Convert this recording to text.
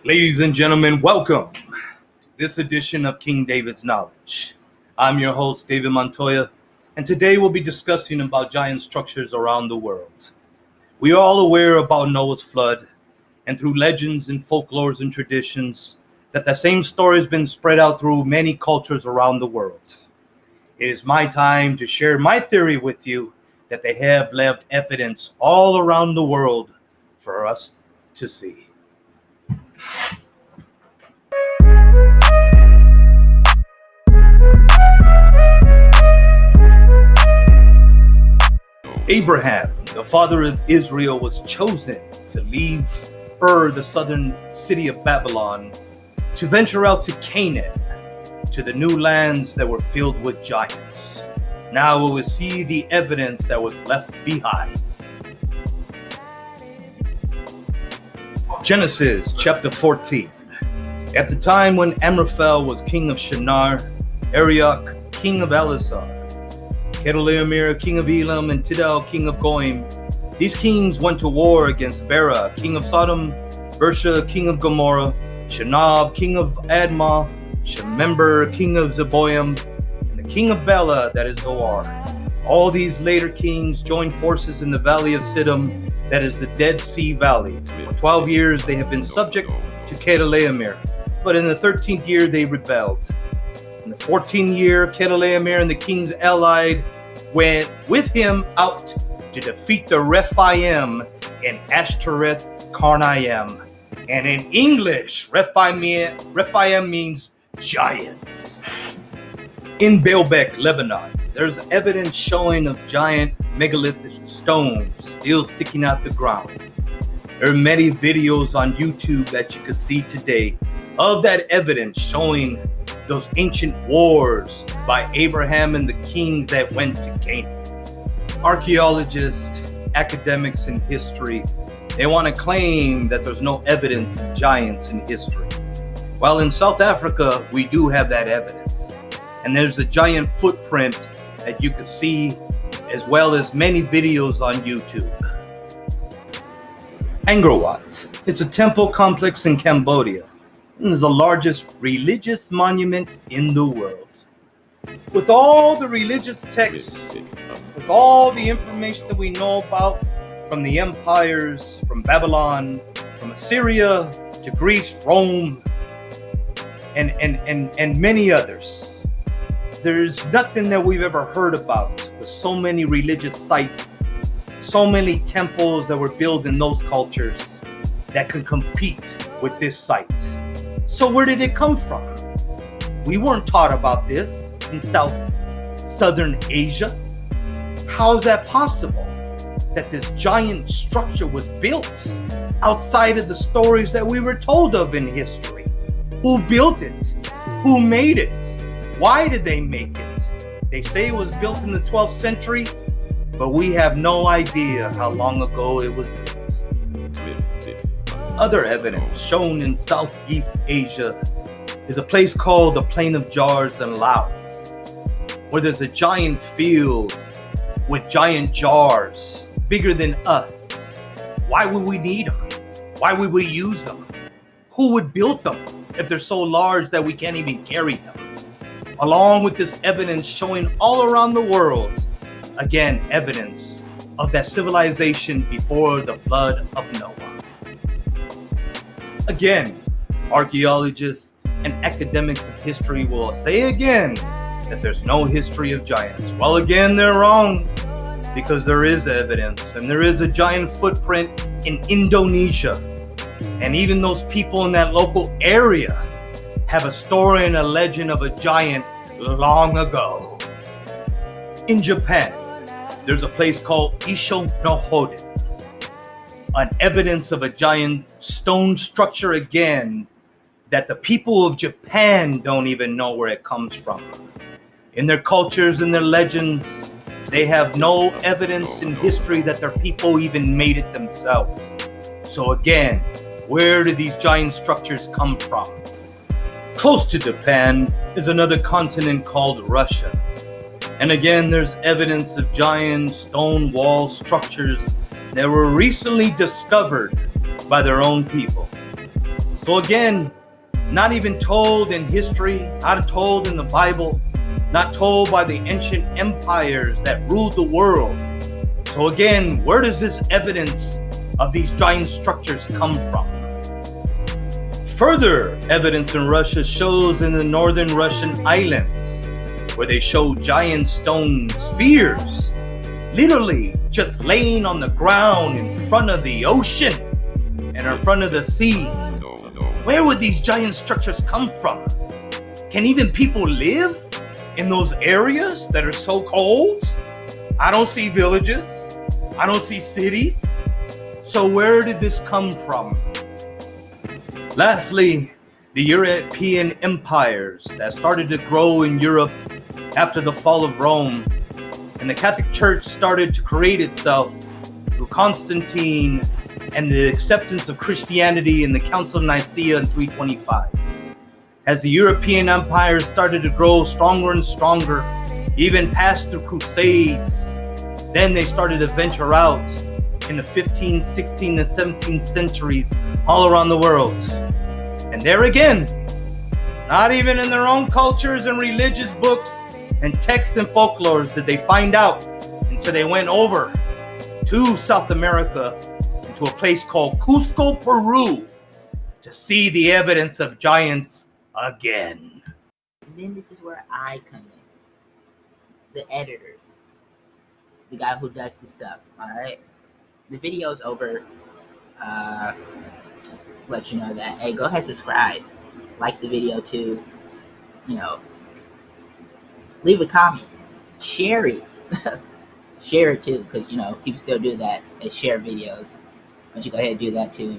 Ladies and gentlemen, welcome to this edition of King David's Knowledge. I'm your host, David Montoya, and today we'll be discussing about giant structures around the world. We are all aware about Noah's flood, and through legends and folklores and traditions, that the same story has been spread out through many cultures around the world. It is my time to share my theory with you that they have left evidence all around the world for us to see. Abraham, the father of Israel, was chosen to leave Ur, the southern city of Babylon, to venture out to Canaan, to the new lands that were filled with giants. Now we will see the evidence that was left behind. Genesis chapter 14. At the time when Amraphel was king of Shinar, Arioch king of Elasar, Chedorlaomer king of Elam, and Tidal king of Goim, these kings went to war against Bera king of Sodom, Bersha king of Gomorrah, Shinab king of Admah, Shemember king of Zeboim, and the king of Bela, that is Zoar. All these later kings joined forces in the valley of Siddim, that is the Dead Sea Valley. For 12 years they have been subject to Chedorlaomer, but in the 13th year they rebelled. In the 14th year, Chedorlaomer and the kings allied went with him out to defeat the Rephaim in Ashtoreth Karnaim. And in English, Rephaim means giants. In Baalbek, Lebanon, there's evidence showing of giant megalithic stones still sticking out the ground. There are many videos on YouTube that you can see today of that evidence showing those ancient wars by Abraham and the kings that went to Canaan. Archaeologists, academics in history, they want to claim that there's no evidence of giants in history. While in South Africa, we do have that evidence. And there's a giant footprint that you can see, as well as many videos on YouTube. Angkor Wat is a temple complex in Cambodia and is the largest religious monument in the world. With all the religious texts, with all the information that we know about from the empires, from Babylon, from Assyria to Greece, Rome, and many others, there's nothing that we've ever heard about with so many religious sites, so many temples that were built in those cultures that can compete with this site. So where did it come from? We weren't taught about this in southern Asia. How is that possible that this giant structure was built outside of the stories that we were told of in history? Who built it? Who made it? Why did they make it? They say it was built in the 12th century, but we have no idea how long ago it was built. Other evidence shown in Southeast Asia is a place called the Plain of Jars in Laos, where there's a giant field with giant jars bigger than us. Why would we need them? Why would we use them? Who would build them if they're so large that we can't even carry them? Along with this evidence showing all around the world, again, evidence of that civilization before the flood of Noah. Again, archaeologists and academics of history will say again that there's no history of giants. Well, again, they're wrong, because there is evidence, and there is a giant footprint in Indonesia. And even those people in that local area have a story and a legend of a giant long ago. In Japan, there's a place called Isho no Hoden, an evidence of a giant stone structure again that the people of Japan don't even know where it comes from. In their cultures and their legends, they have no evidence in history that their people even made it themselves. So again, where do these giant structures come from? Close to Japan is another continent called Russia. And again, there's evidence of giant stone wall structures that were recently discovered by their own people. So again, not even told in history, not told in the Bible, not told by the ancient empires that ruled the world. So again, where does this evidence of these giant structures come from? Further evidence in Russia shows in the northern Russian islands, where they show giant stone spheres, literally just laying on the ground in front of the ocean and in front of the sea. Where would these giant structures come from? Can even people live in those areas that are so cold? I don't see villages. I don't see cities. So where did this come from? Lastly, the European empires that started to grow in Europe after the fall of Rome, and the Catholic Church started to create itself through Constantine and the acceptance of Christianity in the Council of Nicaea in 325. As the European empires started to grow stronger and stronger, even past the Crusades, then they started to venture out in the 15th, 16th, and 17th centuries all around the world. And there again, not even in their own cultures and religious books and texts and folklores did they find out until they went over to South America, to a place called Cusco, Peru, to see the evidence of giants again. And then this is where I come in. The editor. The guy who does the stuff, alright? The video's over. Just let you know that. Hey, go ahead, subscribe. Like the video too. Leave a comment. Share it. Share it too, because, people still do that. They share videos. Why don't you go ahead and do that too,